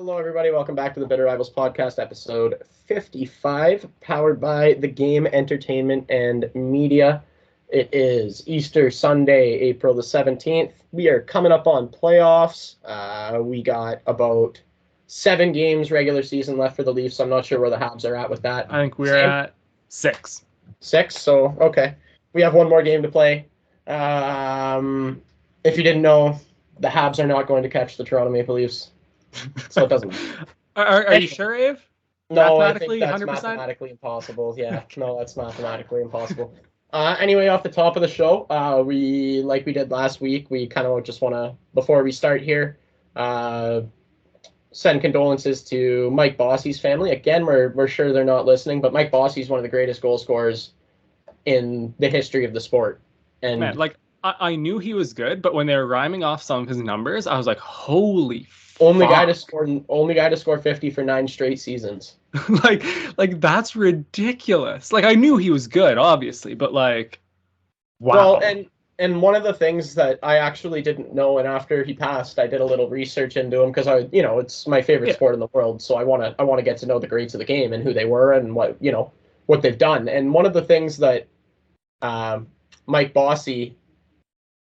Hello, everybody. Welcome back to the Bitter Rivals Podcast, episode 55, powered by the Game Entertainment and Media. It is Easter Sunday, April the 17th. We are coming up on playoffs. We got about 7 games regular season left for the Leafs. I'm not sure where the Habs are at with that. I think we're at 6. 6, so okay. We have one more game to play. If you didn't know, the Habs are not going to catch the Toronto Maple Leafs. So it doesn't. Are you sure, Abe? No, I think that's 100%? Mathematically impossible. Yeah, no, that's mathematically impossible. Anyway, off the top of the show, we like we did last week. We kind of just want to, before we start here, send condolences to Mike Bossy's family. Again, we're sure they're not listening, but Mike Bossy's one of the greatest goal scorers in the history of the sport. And man, like I knew he was good, but when they were rhyming off some of his numbers, I was like, holy. Only guy to score 50 for 9 straight seasons. like that's ridiculous. Like I knew he was good, obviously, but like, wow. Well, and one of the things that I actually didn't know, and after he passed, I did a little research into him because it's my favorite sport in the world, so I want to get to know the greats of the game and who they were and what they've done. And one of the things that Mike Bossy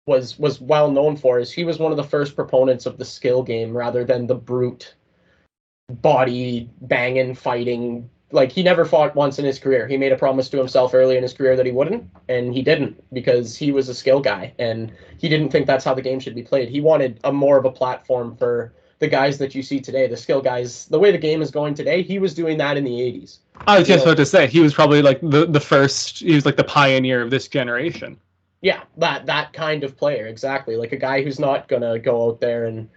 was well known for is he was one of the first proponents of the skill game rather than the brute body banging fighting. Like, he never fought once in his career. He made a promise to himself early in his career that he wouldn't, and he didn't, because he was a skill guy and he didn't think that's how the game should be played. He wanted more of a platform for the guys that you see today, the skill guys. The way the game is going today, he was doing that in the 80s. I was just about to say, he was probably like the first, he was like the pioneer of this generation. Yeah, that kind of player, exactly. Like a guy who's not going to go out there and,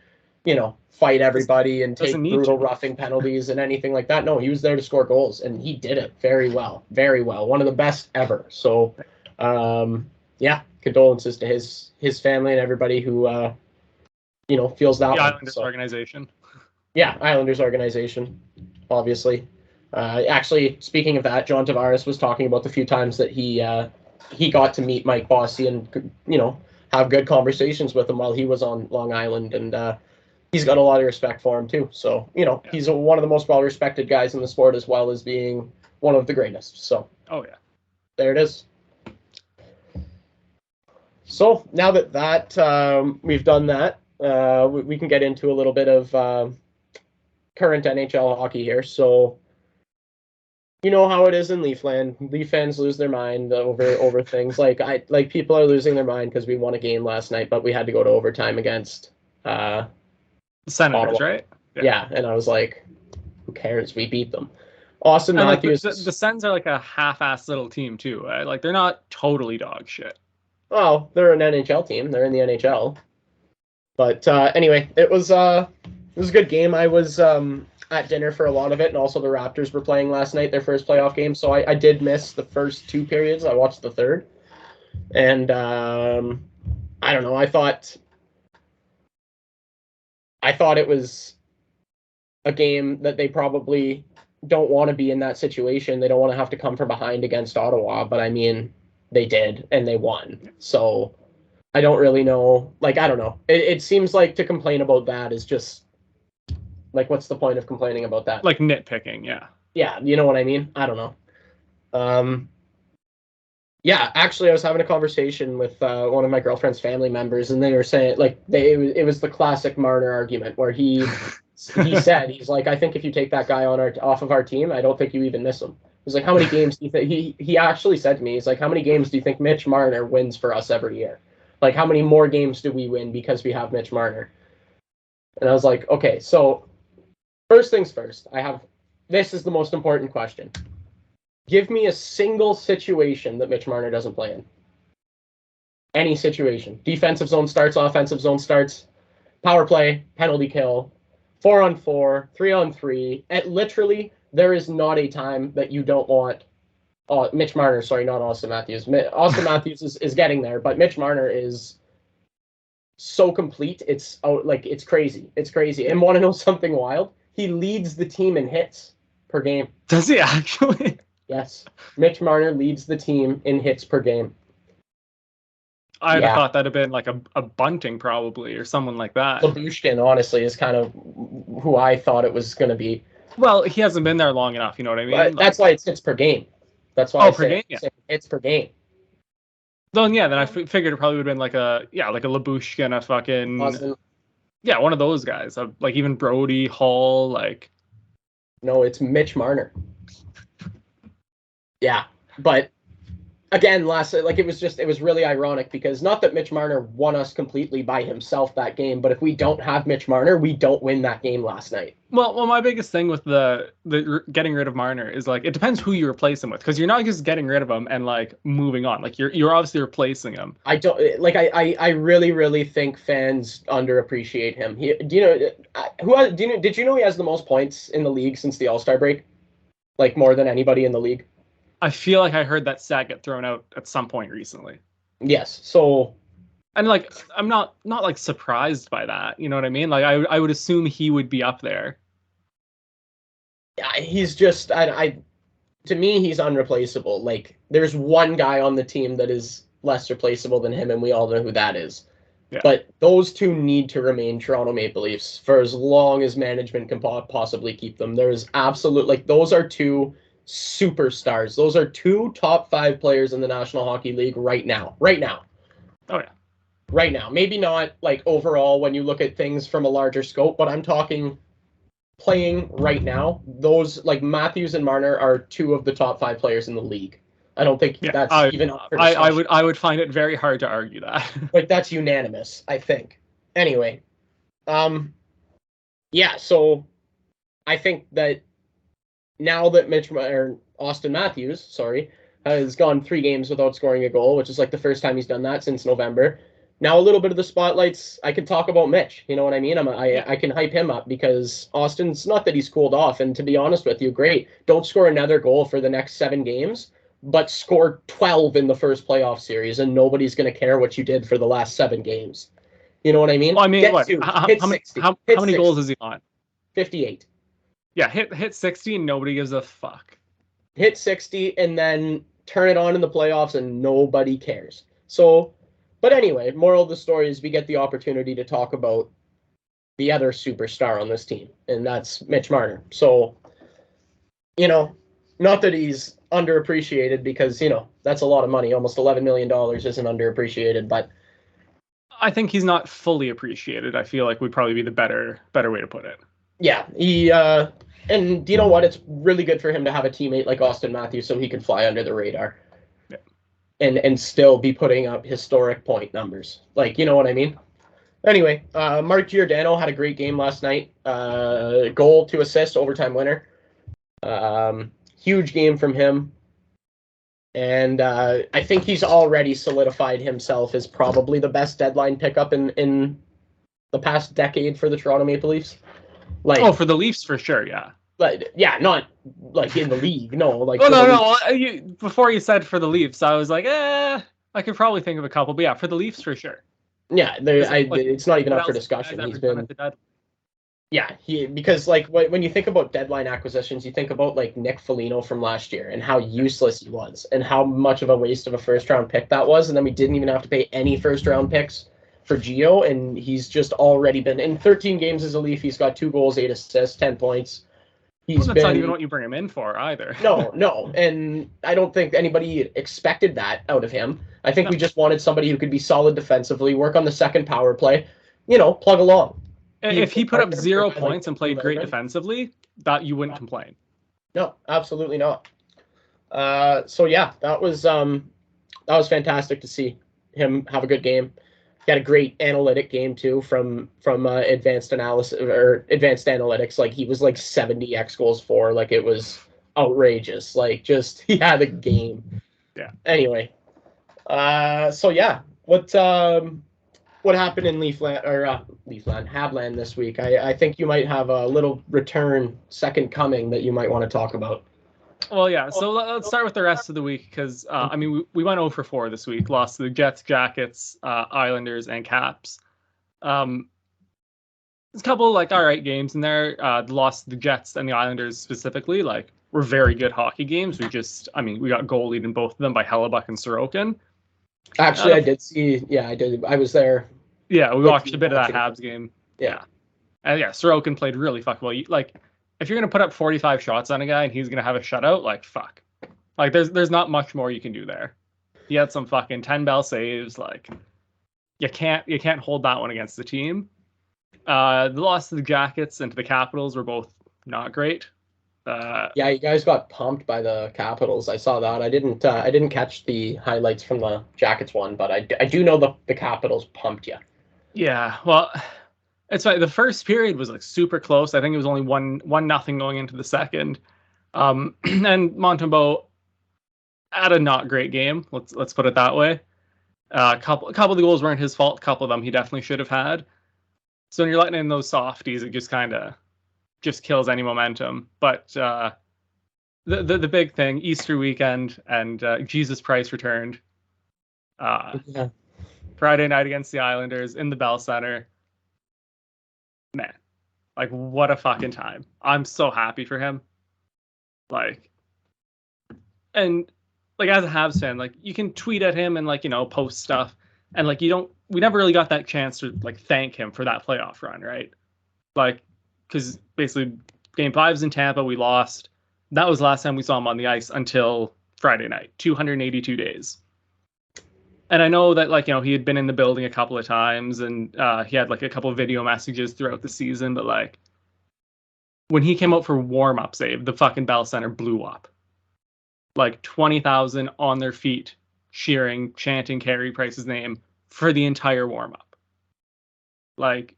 fight everybody and take brutal roughing penalties and anything like that. No, he was there to score goals, and he did it very well, very well. One of the best ever. So, condolences to his family and everybody who, feels that. The Islanders organization. Yeah, Islanders organization, obviously. Actually, speaking of that, John Tavares was talking about the few times that he got to meet Mike Bossy and, have good conversations with him while he was on Long Island. And he's got a lot of respect for him, too. So, he's one of the most well-respected guys in the sport, as well as being one of the greatest. So, there it is. So, now that we've done that, we can get into a little bit of current NHL hockey here. So, you know how it is in Leafland. Leaf fans lose their mind over things. Like people are losing their mind because we won a game last night, but we had to go to overtime against the Senators, Ottawa. Right? Yeah, and I was like, who cares? We beat them. Austin Matthews. Like the Sens are like a half-assed little team too, right? Like they're not totally dog shit. Oh, they're an NHL team. They're in the NHL. But anyway, it was a good game. I was at dinner for a lot of it, and also the Raptors were playing last night, their first playoff game, so I did miss the first 2 periods. I watched the third, and I don't know, I thought it was a game that they probably don't want to be in that situation. They don't want to have to come from behind against Ottawa, but I mean, they did, and they won, so I don't really know. Like, I don't know. It seems like to complain about that is just, like, what's the point of complaining about that? Like nitpicking, yeah. Yeah, you know what I mean? I don't know. Yeah, actually, I was having a conversation with one of my girlfriend's family members, and they were saying, like, it was the classic Marner argument, where he said, he's like, I think if you take that guy off of our team, I don't think you even miss him. He's like, how many games do you think... He actually said to me, he's like, how many games do you think Mitch Marner wins for us every year? Like, how many more games do we win because we have Mitch Marner? And I was like, okay, so... First things first, this is the most important question. Give me a single situation that Mitch Marner doesn't play in. Any situation. Defensive zone starts, offensive zone starts, power play, penalty kill, 4-on-4, 3-on-3. Literally, there is not a time that you don't want Mitch Marner, sorry, not Austin Matthews. Austin Matthews is getting there, but Mitch Marner is so complete. It's crazy. It's crazy. And want to know something wild? He leads the team in hits per game. Does he actually? Yes. Mitch Marner leads the team in hits per game. I'd have thought that'd have been like a Bunting probably, or someone like that. Labushkin, honestly, is kind of who I thought it was going to be. Well, he hasn't been there long enough, you know what I mean? But that's why it's hits per game. That's why I say hits per game. Then I figured it probably would have been like a Labushkin, a fucking Austin. Yeah, one of those guys. Like even Brody, Hall, like. No, it's Mitch Marner. Yeah, but again, it was really ironic because not that Mitch Marner won us completely by himself that game, but if we don't have Mitch Marner, we don't win that game last night. Well, my biggest thing with the getting rid of Marner is like it depends who you replace him with, because you're not just getting rid of him and like moving on. Like you're obviously replacing him. I don't like. I really think fans underappreciate him. Did you know he has the most points in the league since the All-Star break? Like more than anybody in the league. I feel like I heard that stat get thrown out at some point recently. Yes. So. And like I'm not like surprised by that. You know what I mean? Like I would assume he would be up there. Yeah, he's just to me he's unreplaceable. Like there's one guy on the team that is less replaceable than him, and we all know who that is. Yeah. But those two need to remain Toronto Maple Leafs for as long as management can possibly keep them. There's those are two superstars. Those are two top 5 players in the National Hockey League right now. Oh yeah. Right now. Maybe not like overall when you look at things from a larger scope, but I'm talking playing right now. Those like Matthews and Marner are 2 of the top 5 players in the league. I don't think that's even up for discussion. I would find it very hard to argue that. Like that's unanimous, I think. Anyway. Yeah, so I think that now that Auston Matthews, has gone 3 games without scoring a goal, which is like the first time he's done that since November. Now a little bit of the spotlights, I can talk about Mitch. You know what I mean? I can hype him up because Austin's not that he's cooled off. And to be honest with you, great. Don't score another goal for the next 7 games, but score 12 in the first playoff series, and nobody's going to care what you did for the last 7 games. You know what I mean? Well, I mean, how many goals is he on? 58. Yeah, hit 60 and nobody gives a fuck. Hit 60 and then turn it on in the playoffs and nobody cares. So, but anyway, moral of the story is we get the opportunity to talk about the other superstar on this team, and that's Mitch Marner. So, not that he's underappreciated because, that's a lot of money. Almost $11 million isn't underappreciated, but I think he's not fully appreciated. I feel like would probably be the better way to put it. Yeah, and you know what? It's really good for him to have a teammate like Auston Matthews so he can fly under the radar. Yeah. And still be putting up historic point numbers. Like, you know what I mean? Anyway, Mark Giordano had a great game last night. Goal to assist, overtime winner. Huge game from him. And I think he's already solidified himself as probably the best deadline pickup in the past decade for the Toronto Maple Leafs. For the Leafs for sure, yeah. But yeah, not like in the league. No, like. Well, no. Before you said for the Leafs, I was like, I could probably think of a couple, but yeah, for the Leafs for sure. Yeah, it's not even up for discussion. He's been. Yeah, because like when you think about deadline acquisitions, you think about like Nick Foligno from last year and how useless he was and how much of a waste of a first-round pick that was, and then we didn't even have to pay any first-round picks for Gio, and he's just already been in 13 games as a Leaf. He's got 2 goals, 8 assists, 10 points. That's not even what you bring him in for either. No, and I don't think anybody expected that out of him. I think we just wanted somebody who could be solid defensively, work on the second power play, plug along. If he put up 0 points and played great defensively, that you wouldn't complain. No, absolutely not. So yeah, that was fantastic to see him have a good game. He had a great analytic game too from advanced analysis or advanced analytics. Like he was like 70 X goals for. Like it was outrageous. Like just he had a game. Yeah. Anyway, so yeah, what happened in Habland this week? I think you might have a little return, second coming that you might want to talk about. Well, yeah. So let's start with the rest of the week because, we went 0 for 4 this week. Lost to the Jets, Jackets, Islanders, and Caps. There's a couple, all right games in there. Lost to the Jets and the Islanders specifically, were very good hockey games. We got goalied in both of them by Hellebuck and Sorokin. Actually, I did see. Yeah, I did. I was there. Yeah, we watched a bit of that Habs game. Yeah. And yeah, Sorokin played really fucking well. Like, if you're gonna put up 45 shots on a guy and he's gonna have a shutout, like fuck. Like there's not much more you can do there. He had some fucking 10 bell saves. Like you can't hold that one against the team. The loss to the Jackets and to the Capitals were both not great. Yeah, you guys got pumped by the Capitals. I saw that. I didn't catch the highlights from the Jackets one, but I do know the Capitals pumped you. Yeah, well, it's like the first period was like super close. I think it was only 1-0 going into the second. And Montembeault had a not great game. Let's put it that way. A couple of the goals weren't his fault. A couple of them he definitely should have had. So when you're letting in those softies, it just kind of just kills any momentum. But the big thing, Easter weekend, and Jesus Price returned. Yeah. Friday night against the Islanders in the Bell Center. Man, like what a fucking time. I'm so happy for him. Like, and like as a Habs fan, like you can tweet at him and like, post stuff. And like we never really got that chance to like thank him for that playoff run, right? Like, because basically game 5's in Tampa, we lost. That was the last time we saw him on the ice until Friday night, 282 days. And I know that like, he had been in the building a couple of times and he had like a couple of video messages throughout the season, but like when he came out for warm-up save, the fucking Bell Center blew up. Like 20,000 on their feet, cheering, chanting Carey Price's name for the entire warm-up. Like,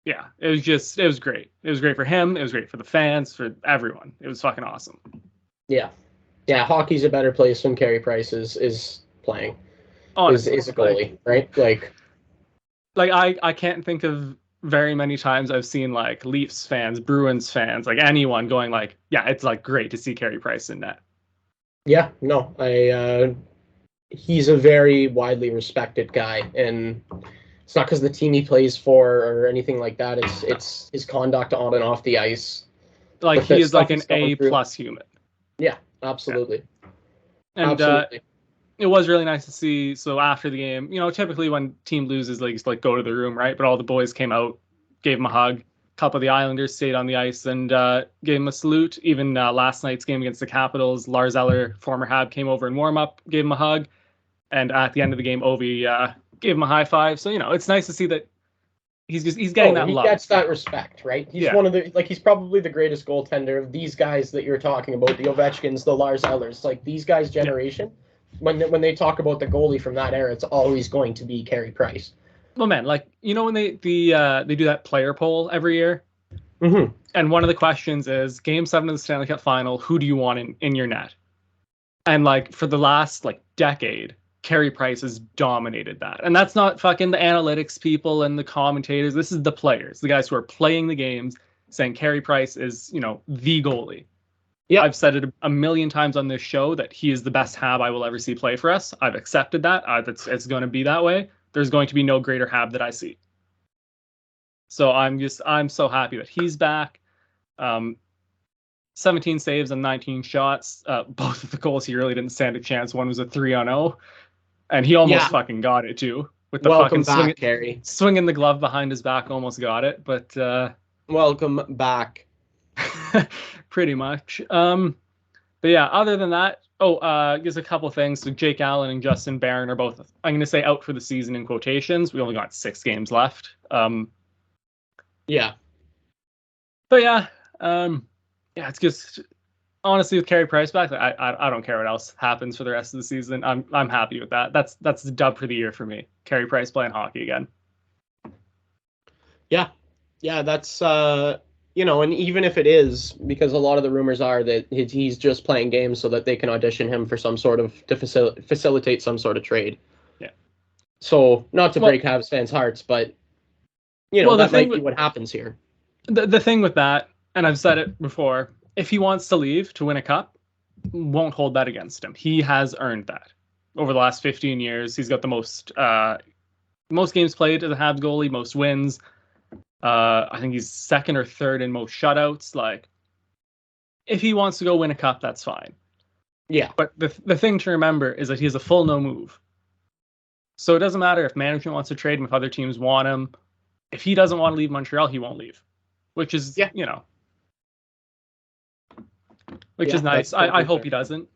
yeah, it was great. It was great for him. It was great for the fans, for everyone. It was fucking awesome. Yeah. Yeah, hockey's a better place when Carey Price is playing. Honestly, is a goalie, right? Like I can't think of very many times I've seen like Leafs fans, Bruins fans, like anyone going like, yeah, it's like great to see Carey Price in net. Yeah, no, he's a very widely respected guy, and it's not because the team he plays for or anything like that. It's his conduct on and off the ice. Like he is like an A+ human. Yeah, absolutely. Yeah. And absolutely. It was really nice to see. So after the game, typically when team loses, they just like go to the room, right? But all the boys came out, gave him a hug. A couple of the Islanders stayed on the ice and gave him a salute. Even last night's game against the Capitals, Lars Eller, former Hab, came over and warm up, gave him a hug. And at the end of the game, Ovi gave him a high five. So, it's nice to see that he's getting that love. He gets that respect, right? He's one of the, like, he's probably the greatest goaltender of these guys that you're talking about, the Ovechkins, the Lars Ellers, like these guys' generation. Yeah. When they talk about the goalie from that era, it's always going to be Carey Price. Well, man, like, when they do that player poll every year, mm-hmm. And one of the questions is Game 7 of the Stanley Cup Final, who do you want in your net? And like for the last like decade, Carey Price has dominated that. And that's not fucking the analytics people and the commentators. This is the players, the guys who are playing the games, saying Carey Price is, the goalie. Yeah, I've said it a million times on this show that he is the best Hab I will ever see play for us. I've accepted that. It's going to be that way. There's going to be no greater Hab that I see. So I'm so happy that he's back. 17 saves and 19 shots. Both of the goals he really didn't stand a chance. One was a 3-on-0, and he almost fucking got it too with the welcome fucking back, Carey. Swinging the glove behind his back, almost got it. But welcome back. Pretty much. But yeah, other than that, just a couple things. So Jake Allen and Justin Barron are both, I'm going to say, out for the season in quotations. We only got 6 games left. Yeah. But yeah, it's just honestly with Carey Price back, I don't care what else happens for the rest of the season. I'm happy with that. That's the dub for the year for me. Carey Price playing hockey again. Yeah, that's and even if it is, because a lot of the rumors are that he's just playing games so that they can audition him for some sort of, to facilitate some sort of trade. Yeah. So not to break Habs fans' hearts, but that might be what happens here. The thing with that, and I've said it before, if he wants to leave to win a cup, won't hold that against him. He has earned that. Over the last 15 years, he's got the most games played as a Habs goalie, most wins. I think he's second or third in most shutouts. Like, if he wants to go win a cup, that's fine. Yeah. But the thing to remember is that he has a full no move. So it doesn't matter if management wants to trade him, if other teams want him. If he doesn't want to leave Montreal, he won't leave. Which is, which is nice. I hope he doesn't.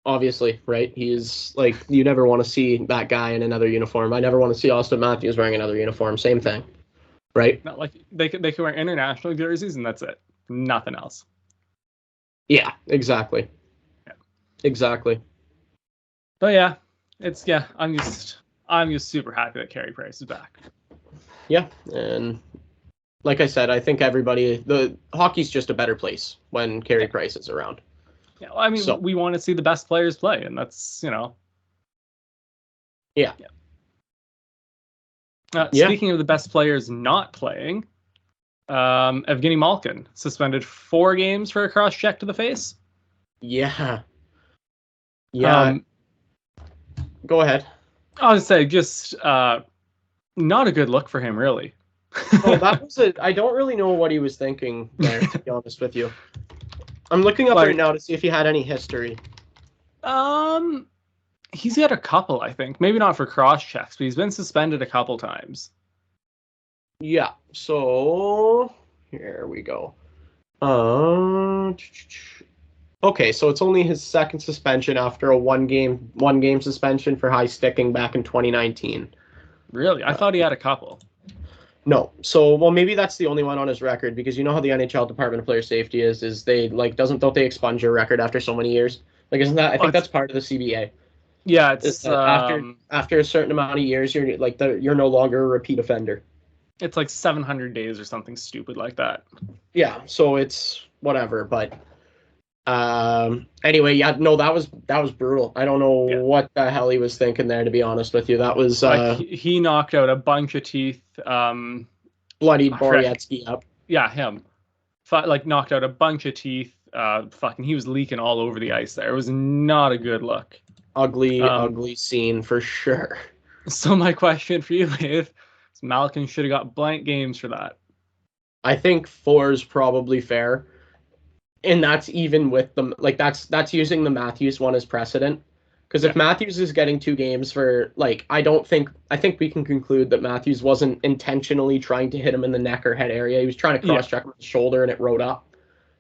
Obviously, right? He's like, you never want to see that guy in another uniform. I never want to see Austin Matthews wearing another uniform. Same thing, right? Not like they could wear international jerseys and that's it. Nothing else. Yeah, exactly. Yeah. Exactly. But yeah, I'm just super happy that Carey Price is back. Yeah, and like I said, I think the hockey's just a better place when Carey Price is around. Yeah, well, I mean, we want to see the best players play, and that's, Yeah. Speaking of the best players not playing, Evgeny Malkin suspended 4 games for a cross check to the face. Yeah. Yeah. Go ahead. I would say just not a good look for him, really. I don't really know what he was thinking there, to be honest with you. I'm looking up right now to see if he had any history. He's had a couple, I think. Maybe not for cross checks, but he's been suspended a couple times. Yeah. So here we go. Okay, so it's only his second suspension after a one game suspension for high sticking back in 2019. Really? I thought he had a couple. No. So, well, maybe that's the only one on his record, because you know how the NHL Department of Player Safety is they don't they expunge your record after so many years? Like, isn't that? I think that's part of the CBA. Yeah, it's after a certain amount of years, you're no longer a repeat offender. It's like 700 days or something stupid like that. Yeah. So it's whatever, but anyway, yeah, no, that was brutal. I don't know what the hell he was thinking there, to be honest with you. That was he knocked out a bunch of teeth. Bloodied Borowiecki up. Yeah, him. Knocked out a bunch of teeth. He was leaking all over the ice there. It was not a good look. Ugly scene for sure. So my question for you, Dave, is Malkin should have got blank games for that. I think 4 is probably fair. And that's even with them, that's using the Matthews one as precedent. Because if Matthews is getting 2 games for, I think we can conclude that Matthews wasn't intentionally trying to hit him in the neck or head area. He was trying to cross-check him with the shoulder and it rode up,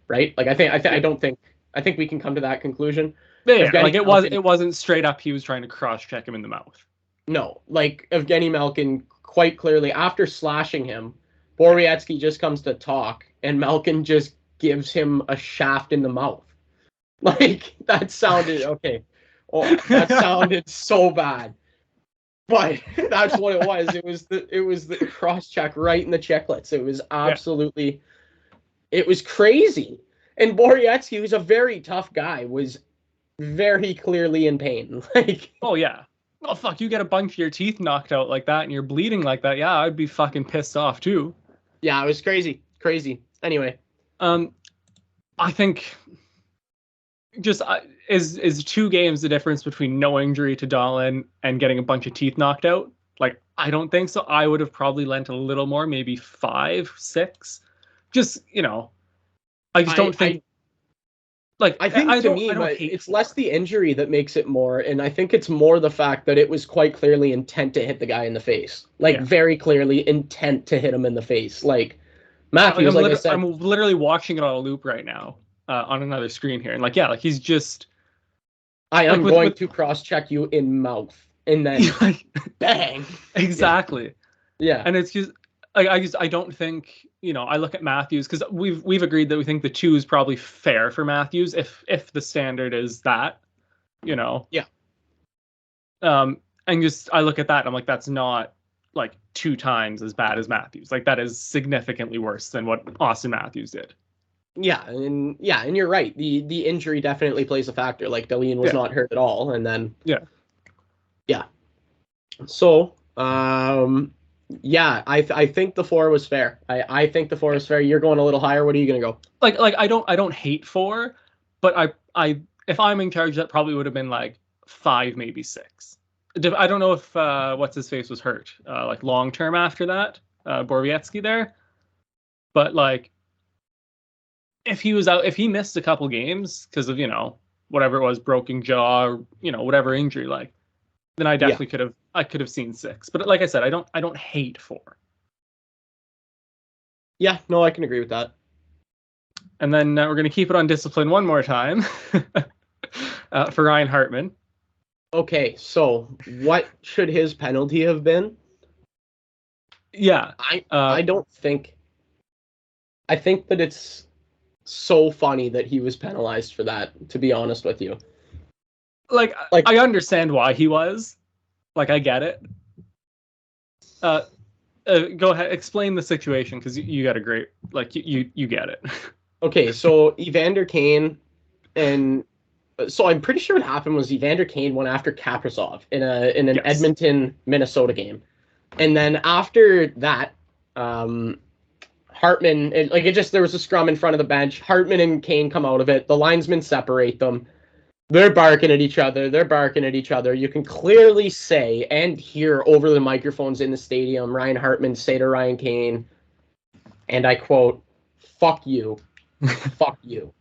right? I think we can come to that conclusion. Yeah, it wasn't straight up he was trying to cross-check him in the mouth. No, Evgeny Malkin quite clearly, after slashing him, Borowiecki just comes to talk, and Malkin just gives him a shaft in the mouth. That sounded okay. Oh, that sounded so bad. But that's what it was. It was the cross check right in the chicklets. It was absolutely it was crazy. And Borowiecki, who's a very tough guy, was very clearly in pain. Oh yeah. Oh fuck, you get a bunch of your teeth knocked out like that and you're bleeding like that. Yeah, I'd be fucking pissed off too. Yeah, it was crazy. Crazy. Anyway. I think just is 2 games the difference between no injury to Dahlin and getting a bunch of teeth knocked out? I don't think so. I would have probably lent a little more, maybe 5, 6. Just, I just don't think. I think it's less the injury that makes it more, and I think it's more the fact that it was quite clearly intent to hit the guy in the face. Very clearly intent to hit him in the face. Matthews, I'm literally watching it on a loop right now on another screen here, and he's just. I am going to cross-check you in mouth, and then bang. Exactly. Yeah. And it's just I don't think, I look at Matthews because we've agreed that we think the 2 is probably fair for Matthews if the standard is that, Yeah. And just I look at that and I'm like, that's not 2 times as bad as Matthews. That is significantly worse than what Austin Matthews did. Yeah, and you're right. The injury definitely plays a factor. Dahlin was not hurt at all, and then yeah. So I think the 4 was fair. I think the 4 was fair. You're going a little higher. What are you gonna go? I don't hate 4, but I if I'm in charge, that probably would have been 5, maybe 6. I don't know if what's his face was hurt long term after that, Borowiecki there, but if he was out, if he missed a couple games because of whatever it was, broken jaw, or, whatever injury, like, then I definitely could have seen 6. But like I said, I don't hate 4. Yeah, no, I can agree with that. And then we're going to keep it on discipline one more time for Ryan Hartman. Okay, so what should his penalty have been? Yeah. I don't think. I think that it's so funny that he was penalized for that, to be honest with you. Like I understand why he was. Like, I get it. Go ahead, explain the situation, because you got a great, like, you get it. Okay, so Evander Kane, and so I'm pretty sure what happened was Evander Kane went after Kaprizov in an Yes. Edmonton, Minnesota game, and then after that, Hartman, there was a scrum in front of the bench. Hartman and Kane come out of it. The linesmen separate them. They're barking at each other. You can clearly say and hear over the microphones in the stadium Ryan Hartman say to Ryan Kane, and I quote, "Fuck you. Fuck you."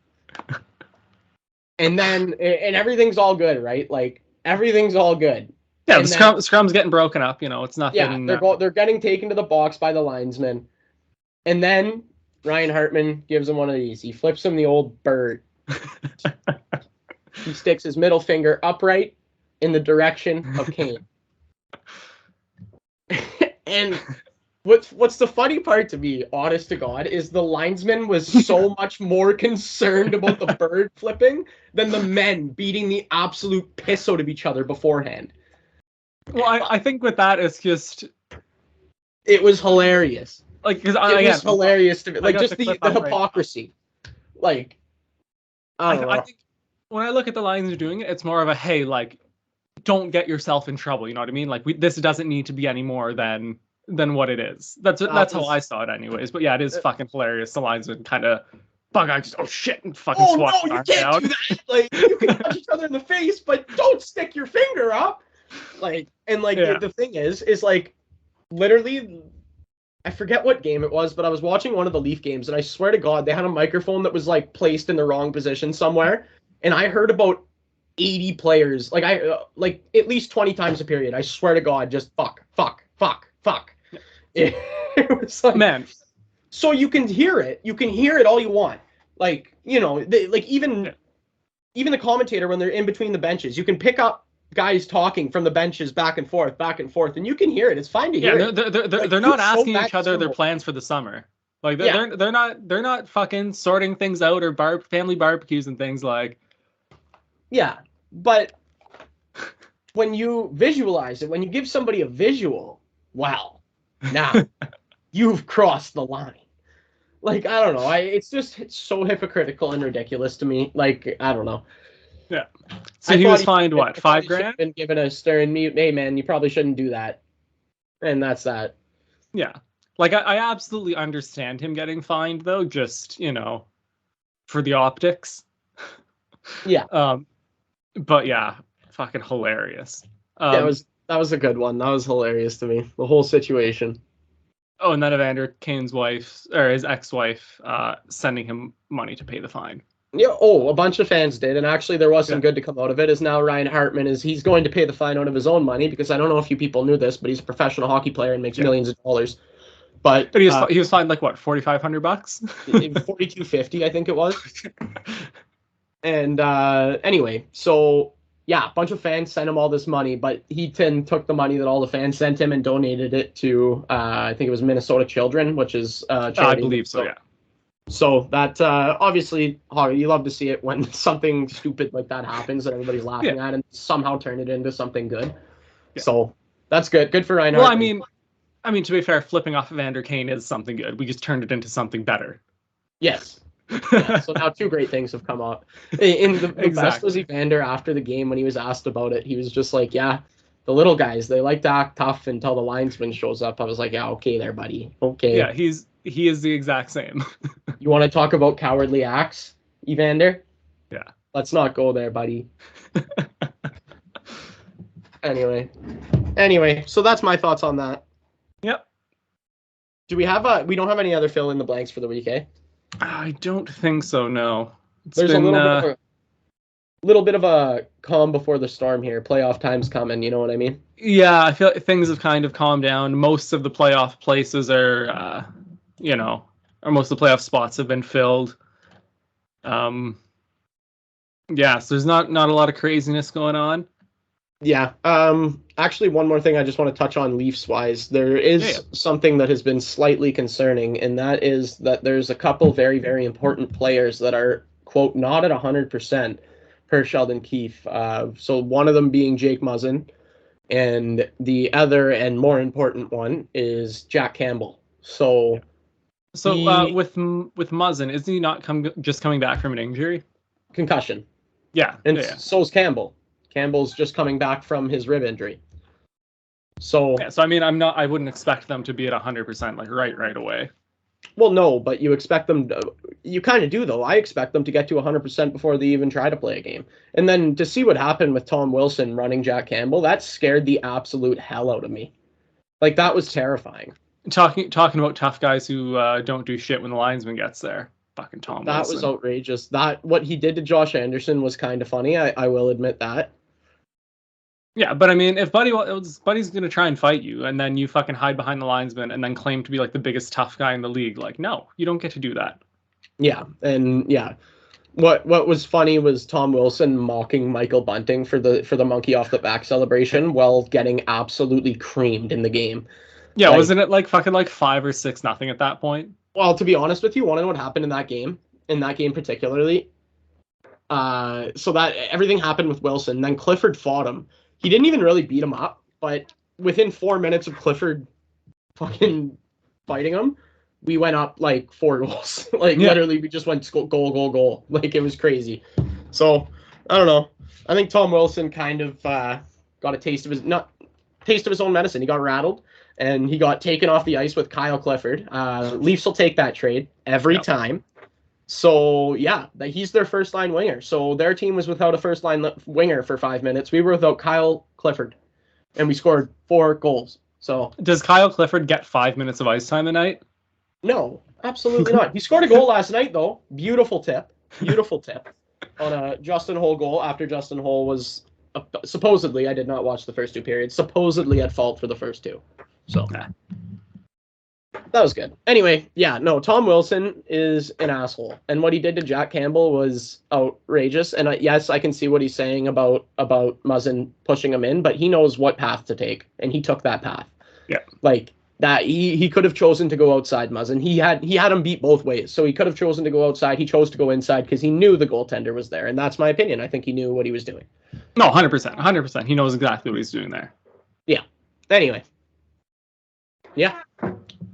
And then, and everything's all good, right? Like, everything's all good. Yeah, and the scrum's getting broken up. It's nothing. Yeah, they're getting taken to the box by the linesman. And then Ryan Hartman gives him one of these. He flips him the old bird. He sticks his middle finger upright in the direction of Kane. And what's the funny part to me, honest to God, is the linesman was so much more concerned about the bird flipping than the men beating the absolute piss out of each other beforehand. Well, I think with that, it's just... It was hilarious. Like, because it was hilarious to me. Like, just the hypocrisy. Like, I think when I look at the lines are doing it, it's more of a, hey, like, don't get yourself in trouble. You know what I mean? Like, this doesn't need to be any more than what it is. That's how I saw it, anyways. But yeah, it is fucking hilarious. The linesman kind of bug out, just shit, and fucking swat. Oh no, you can't do that. Like, you can punch each other in the face, but don't stick your finger up. Like, and like the thing is like, literally, I forget what game it was, but I was watching one of the Leaf games, and I swear to God, they had a microphone that was like placed in the wrong position somewhere, and I heard about 80 players, like at least 20 times a period. I swear to God, just fuck. It was like, man. So you can hear it. You can hear it all you want. Like, even the commentator, when they're in between the benches, you can pick up guys talking from the benches back and forth, and you can hear it. It's fine to hear. They're not asking each other their plans for the summer. Like, they're not fucking sorting things out, or family barbecues and things, like. Yeah, but when you visualize it, when you give somebody a visual, wow, now you've crossed the line. Like, I don't know. It's so hypocritical and ridiculous to me. Like, I don't know. Yeah. So he was fined what, $5,000? Been given a stern mute. Hey man, you probably shouldn't do that. And that's that. Yeah. Like, I absolutely understand him getting fined, though, just, for the optics. Yeah. But yeah, fucking hilarious. That was a good one. That was hilarious to me. The whole situation. Oh, and then Evander Kane's wife, or his ex-wife, sending him money to pay the fine. Yeah. Oh, a bunch of fans did, and actually there was some good to come out of it. Is now Ryan Hartman he's going to pay the fine out of his own money, because I don't know if you people knew this, but he's a professional hockey player and makes millions of dollars. But he was fined like what, $4,500? $4,250, I think it was. And anyway, so yeah, a bunch of fans sent him all this money, but he took the money that all the fans sent him and donated it to I think it was Minnesota Children, which is charity. I believe so, yeah. So that obviously, you love to see it when something stupid like that happens that everybody's laughing at, and somehow turn it into something good. Yeah. So that's good. Good for Ryan. Well, I mean, to be fair, flipping off Evander Kane is something good. We just turned it into something better. Yes. Yeah, so now two great things have come out. The best was Evander after the game when he was asked about it. He was just like, yeah, the little guys, they like to act tough until the linesman shows up. I was like, yeah, okay there, buddy. Okay. Yeah, he is the exact same. You want to talk about cowardly acts, Evander? Yeah. Let's not go there, buddy. Anyway, so that's my thoughts on that. Yep. Do we don't have any other fill in the blanks for the week, eh? I don't think so, no. There's a little bit of little bit of a calm before the storm here. Playoff time's coming. You know what I mean? Yeah, I feel like things have kind of calmed down. Most of the playoff places are, or most of the playoff spots have been filled. Yeah, so there's not a lot of craziness going on. Yeah. Actually, one more thing I just want to touch on Leafs wise. There is something that has been slightly concerning, and that is that there's a couple very, very important players that are, quote, not at 100% per Sheldon Keefe. So one of them being Jake Muzzin, and the other and more important one is Jack Campbell. So with Muzzin, isn't he not just coming back from an injury? Concussion. Yeah. And so's Campbell. Campbell's just coming back from his rib injury. So I mean, I wouldn't expect them to be at 100% like right away. Well, no, but you expect them to, you kind of do though. I expect them to get to 100% before they even try to play a game. And then to see what happened with Tom Wilson running Jack Campbell, that scared the absolute hell out of me. Like that was terrifying. Talking about tough guys who don't do shit when the linesman gets there. Fucking Tom Wilson. That was outrageous. What he did to Josh Anderson was kind of funny. I will admit that. Yeah, but I mean, if Buddy's gonna try and fight you, and then you fucking hide behind the linesman, and then claim to be like the biggest tough guy in the league, like no, you don't get to do that. Yeah, and yeah, what was funny was Tom Wilson mocking Michael Bunting for the monkey off the back celebration while getting absolutely creamed in the game. Yeah, wasn't it like fucking like 5 or 6-0 at that point? Well, to be honest with you, want to know what happened in that game? In that game particularly, so that everything happened with Wilson. Then Clifford fought him. He didn't even really beat him up, but within 4 minutes of Clifford fucking fighting him, we went up like 4 goals. Literally, we just went goal. Like it was crazy. So I don't know. I think Tom Wilson kind of got a taste of his own medicine. He got rattled and he got taken off the ice with Kyle Clifford. Leafs will take that trade every time. So, yeah, he's their first-line winger. So their team was without a first-line winger for 5 minutes. We were without Kyle Clifford, and we scored 4 goals. So does Kyle Clifford get 5 minutes of ice time a night? No, absolutely not. He scored a goal last night, though. Beautiful tip on a Justin Holl goal after Justin Holl was supposedly, I did not watch the first 2 periods, supposedly at fault for the first 2. So that was good. Anyway, yeah, no, Tom Wilson is an asshole. And what he did to Jack Campbell was outrageous. And yes, I can see what he's saying about Muzzin pushing him in, but he knows what path to take. And he took that path. Yeah. Like that, he could have chosen to go outside Muzzin. He had him beat both ways. So he could have chosen to go outside. He chose to go inside because he knew the goaltender was there. And that's my opinion. I think he knew what he was doing. No, 100%. 100%. He knows exactly what he's doing there. Yeah. Anyway. Yeah.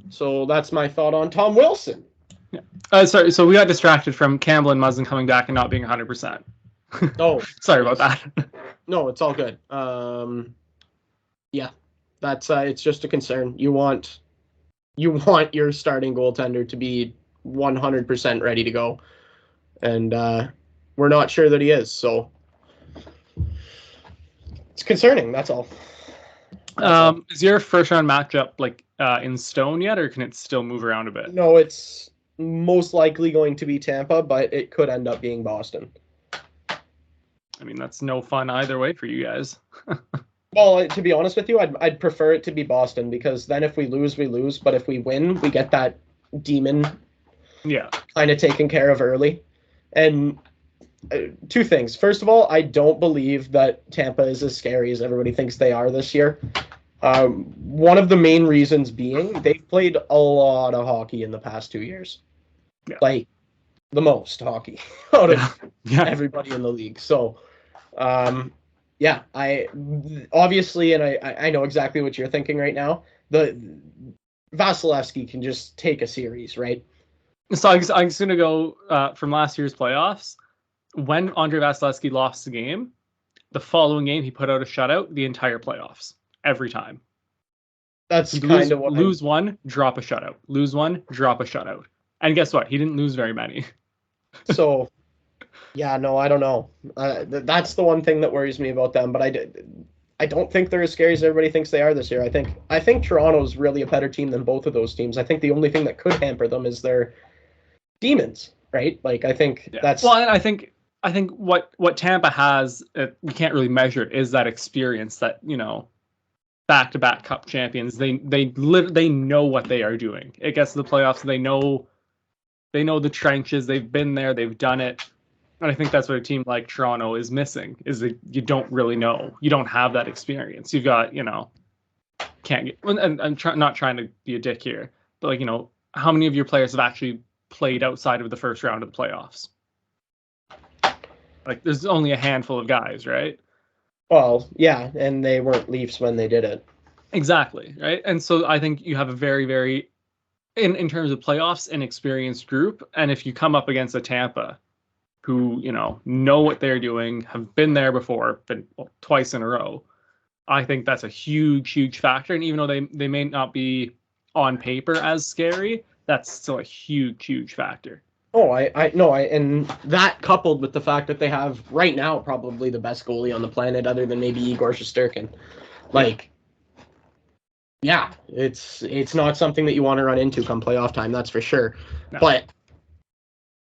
So that's my thought on Tom Wilson. Yeah. Sorry. So we got distracted from Campbell and Muzzin coming back and not being 100%. Oh, sorry about that. No, it's all good. Yeah, that's it's just a concern. You want your starting goaltender to be 100% ready to go, and we're not sure that he is. So it's concerning. That's all. Is your first round matchup like in stone yet, or can it still move around a bit? No, it's most likely going to be Tampa, but it could end up being Boston. I mean, that's no fun either way for you guys. Well, to be honest with you, I'd prefer it to be Boston, because then if we lose, we lose. But if we win, we get that demon kind of taken care of early. And 2 things. First of all, I don't believe that Tampa is as scary as everybody thinks they are this year. One of the main reasons being they've played a lot of hockey in the past 2 years. Yeah. Like the most hockey out of everybody in the league. So, yeah, I obviously, and I know exactly what you're thinking right now. The Vasilevsky can just take a series, right? So I'm just going to go from last year's playoffs. When Andre Vasilevsky lost the game, the following game he put out a shutout the entire playoffs. Every time. That's kind of what lose one, drop a shutout. Lose one, drop a shutout. And guess what? He didn't lose very many. So, yeah, no, I don't know. That's the one thing that worries me about them. But I don't think they're as scary as everybody thinks they are this year. I think Toronto's really a better team than both of those teams. I think the only thing that could hamper them is their demons, right? Like I think that's. Well, and I think I think what Tampa has, we can't really measure, is that experience that, back-to-back Cup champions. They know what they are doing. It gets to the playoffs. They know the trenches. They've been there. They've done it. And I think that's what a team like Toronto is missing, is that you don't really know. You don't have that experience. You've got, can't get, and I'm not trying to be a dick here, but like, how many of your players have actually played outside of the first round of the playoffs? Like, there's only a handful of guys, right? Well, yeah, and they weren't Leafs when they did it. Exactly, right? And so I think you have a very, very, in terms of playoffs, an experienced group. And if you come up against a Tampa who, know what they're doing, have been there before, been twice in a row, I think that's a huge, huge factor. And even though they may not be on paper as scary, that's still a huge, huge factor. Oh, and that coupled with the fact that they have right now probably the best goalie on the planet, other than maybe Igor Shesterkin. Like, yeah, it's not something that you want to run into come playoff time, that's for sure. No. But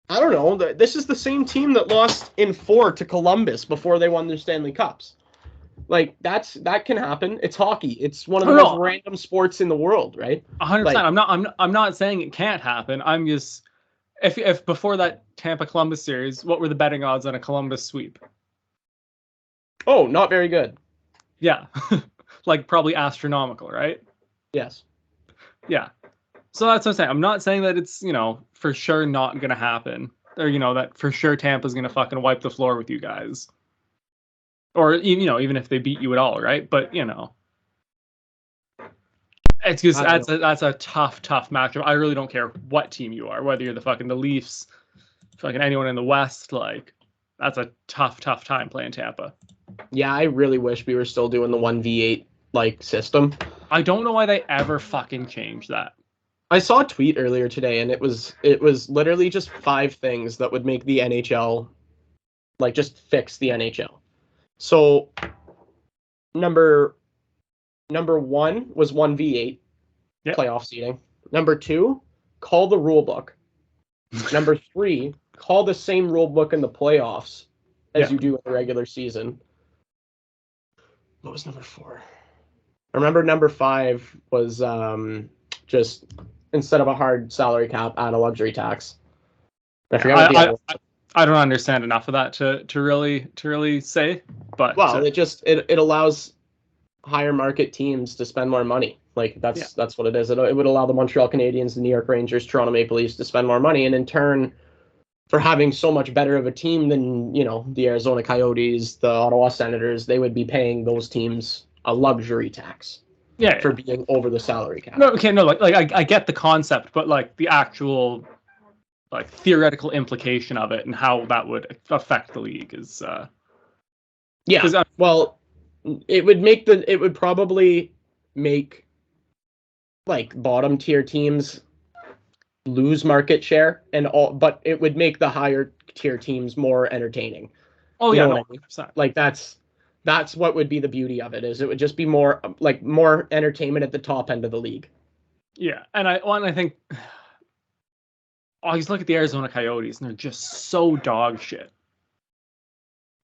I don't know. This is the same team that lost in 4 to Columbus before they won their Stanley Cups. Like, that can happen. It's hockey. It's one of the most random sports in the world, right? 100%. Like, I'm not saying it can't happen. I'm just. If before that Tampa Columbus series, what were the betting odds on a Columbus sweep? Oh, not very good. Yeah. Like, probably astronomical, right? Yes. Yeah. So that's what I'm saying. I'm not saying that it's, for sure not going to happen. Or, that for sure Tampa's going to fucking wipe the floor with you guys. Or, even if they beat you at all, right? But, it's just that's a tough matchup. I really don't care what team you are, whether you're the Leafs, fucking anyone in the West. Like, that's a tough time playing Tampa. Yeah, I really wish we were still doing the 1v8 like system. I don't know why they ever fucking changed that. I saw a tweet earlier today, and it was literally just 5 things that would make the NHL, like, just fix the NHL. So number 1 was 1v8 playoff seeding. Number 2, call the rule book. Number 3, call the same rule book in the playoffs as you do in the regular season. What was number 4? I remember number 5 was just, instead of a hard salary cap, add a luxury tax. I forgot I don't understand enough of that to really say, but it allows higher market teams to spend more money. Like, that's what it is. It would allow the Montreal Canadiens, the New York Rangers, Toronto Maple Leafs to spend more money, and in turn, for having so much better of a team than, the Arizona Coyotes, the Ottawa Senators, they would be paying those teams a luxury tax. For being over the salary cap. I get the concept, but like the actual like theoretical implication of it and how that would affect the league is well, it would probably make like bottom tier teams lose market share but it would make the higher tier teams more entertaining. Oh, yeah, no, like that's what would be the beauty of it, is it would just be more entertainment at the top end of the league. Yeah, and I think just look at the Arizona Coyotes, and they're just so dog shit.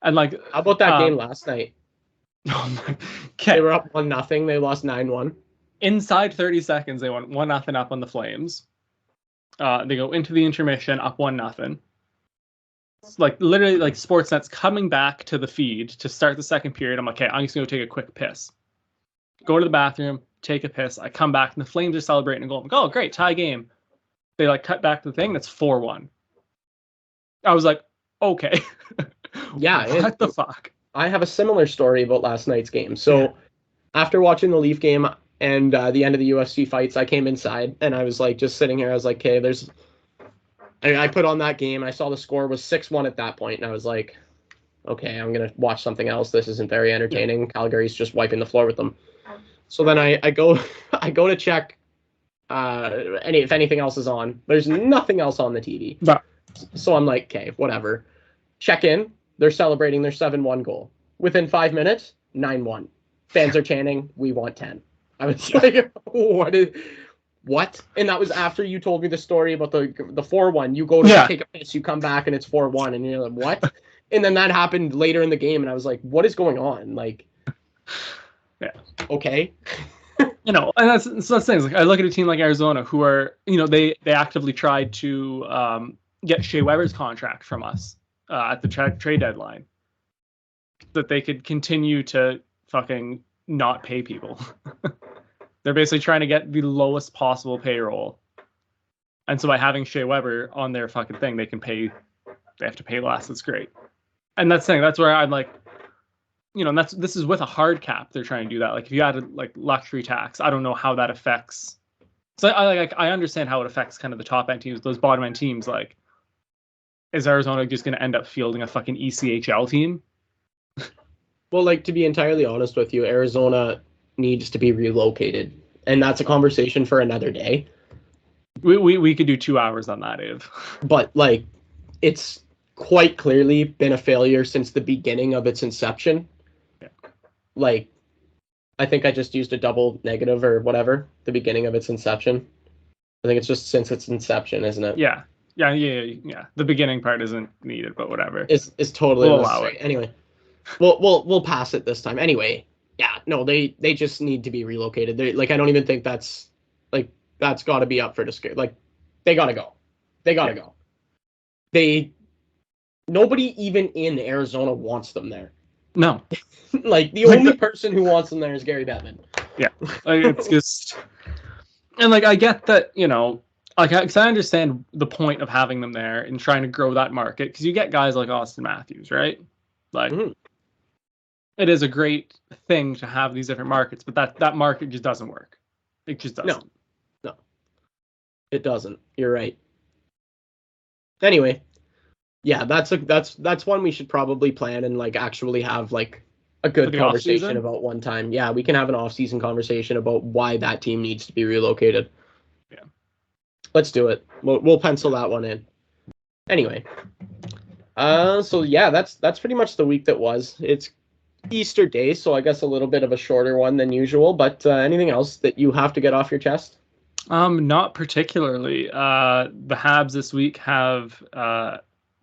And like, how about that game last night? Okay. They were up 1-0. They lost 9-1. Inside 30 seconds, they went 1-0 up on the Flames. They go into the intermission up 1-0. Like, literally, like, Sportsnet's coming back to the feed to start the second period. I'm like, okay, I'm just going to take a quick piss. Go to the bathroom, take a piss. I come back, and the Flames are celebrating a goal. I'm like, oh, great, tie game. They, like, cut back to the thing. That's 4-1. I was like, okay. Yeah. What the fuck? I have a similar story about last night's game. So, after watching the Leaf game and the end of the UFC fights, I came inside, and I was, like, just sitting here. I was like, okay, I put on that game. I saw the score was 6-1 at that point, and I was like, okay, I'm going to watch something else. This isn't very entertaining. Calgary's just wiping the floor with them. So then I go to check if anything else is on. There's nothing else on the TV. No. So I'm like, okay, whatever. Check in. They're celebrating their 7-1 goal. Within 5 minutes, 9-1. Fans are chanting, we want 10. I was like, what? And that was after you told me the story about the 4-1. You go to take a piss, you come back, and it's 4-1, and you're like, what? And then that happened later in the game, and I was like, what is going on? Like, yeah. Okay. And that's things. Like I look at a team like Arizona, who are, they actively tried to get Shea Weber's contract from us at the trade deadline, that they could continue to fucking not pay people. They're basically trying to get the lowest possible payroll, and so by having Shea Weber on their fucking thing, they have to pay less. That's great. And that's where I'm like, this is with a hard cap. They're trying to do that. Like if you added like luxury tax, I don't know how that affects. So I understand how it affects kind of the top end teams. Those bottom end teams, like, is Arizona just going to end up fielding a fucking ECHL team? Well, like, to be entirely honest with you, Arizona needs to be relocated, and that's a conversation for another day. We could do 2 hours on that, Eve. But like, it's quite clearly been a failure since the beginning of its inception. Yeah. Like, I think I just used a double negative or whatever. The beginning of its inception. I think it's just since its inception, isn't it? Yeah. The beginning part isn't needed, but whatever. Is totally we'll allow it. Anyway, we'll pass it this time. Anyway, yeah, no, they just need to be relocated. They I don't even think that's got to be up for discussion. Like, they gotta go. They gotta go. Nobody even in Arizona wants them there. No. Like, the only person who wants them there is Gary Bettman. Yeah. It's just, and like, I get that, because I understand the point of having them there and trying to grow that market, because you get guys like Austin Matthews, right? Like, It is a great thing to have these different markets, but that market just doesn't work. It just doesn't. No, it doesn't. You're right. Anyway, yeah, that's one we should probably plan and like actually have like a good conversation about one time. Yeah, we can have an off-season conversation about why that team needs to be relocated. Yeah, let's do it. We'll pencil that one in. Anyway, so yeah, that's pretty much the week that was. It's Easter Day, so I guess a little bit of a shorter one than usual. But anything else that you have to get off your chest? Not particularly. The Habs this week have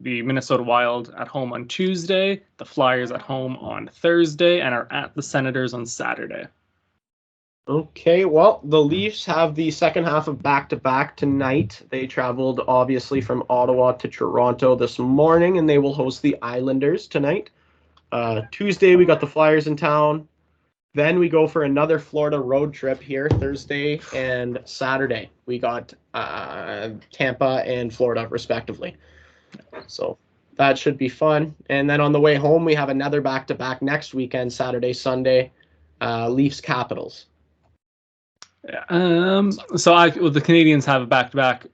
the Minnesota Wild at home on Tuesday, the Flyers at home on Thursday, and are at the Senators on Saturday. Okay, well, the Leafs have the second half of back-to-back tonight. They traveled, obviously, from Ottawa to Toronto this morning, and they will host the Islanders tonight. Tuesday, we got the Flyers in town. Then we go for another Florida road trip here, Thursday and Saturday. We got Tampa and Florida, respectively. So that should be fun. And then on the way home, we have another back-to-back next weekend, Saturday, Sunday, Leafs Capitals. The Canadians have a back-to-back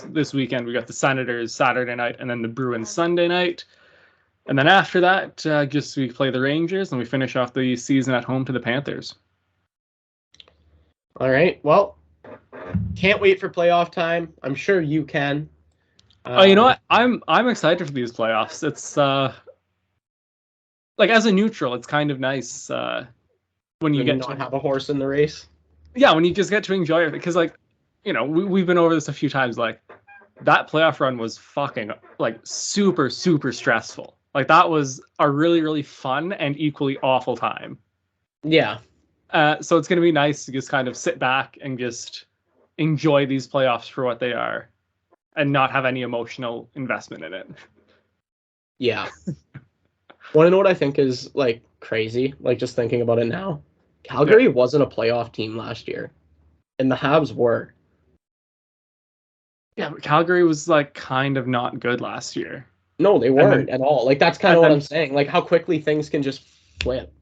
this weekend. We got the Senators Saturday night and then the Bruins Sunday night. And then after that, we play the Rangers and we finish off the season at home to the Panthers. All right. Well, can't wait for playoff time. I'm sure you can. You know what? I'm excited for these playoffs. It's like, as a neutral, it's kind of nice when you get to have a horse in the race. Yeah, when you just get to enjoy it, because we've been over this a few times. Like, that playoff run was fucking like super, super stressful. Like, that was a really, really fun and equally awful time. Yeah. So it's going to be nice to just kind of sit back and just enjoy these playoffs for what they are and not have any emotional investment in it. Yeah. Want to know what I think is like crazy? Like, just thinking about it now. Calgary wasn't a playoff team last year, and the Habs were. Yeah, but Calgary was like kind of not good last year. No, they weren't at all. Like, that's kind of what I'm saying. Like, how quickly things can just flip.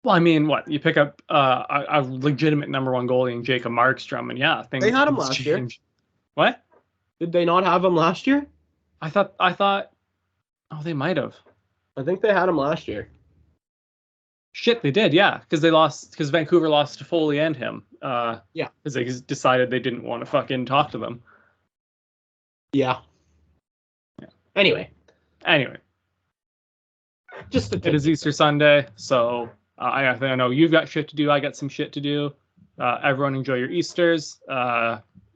Well, I mean, what? You pick up a legitimate number one goalie in Jacob Markstrom, and things. They had him last year. What? Did they not have him last year? I thought. Oh, they might have. I think they had him last year. Shit, they did, yeah, because Vancouver lost to Foley and him. Yeah, because they decided they didn't want to fucking talk to them. Yeah. Anyway, just it is Easter Sunday, so I know you've got shit to do. I got some shit to do. Everyone enjoy your Easters.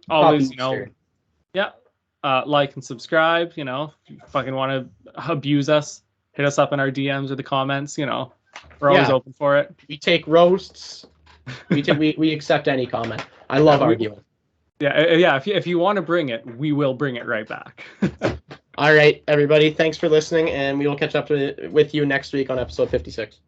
Always, like and subscribe. If you fucking want to abuse us, hit us up in our DMs or the comments. You know, we're always open for it. We take roasts. We accept any comment. I love arguing. Yeah. If you want to bring it, we will bring it right back. All right, everybody. Thanks for listening, and we will catch up with you next week on episode 56.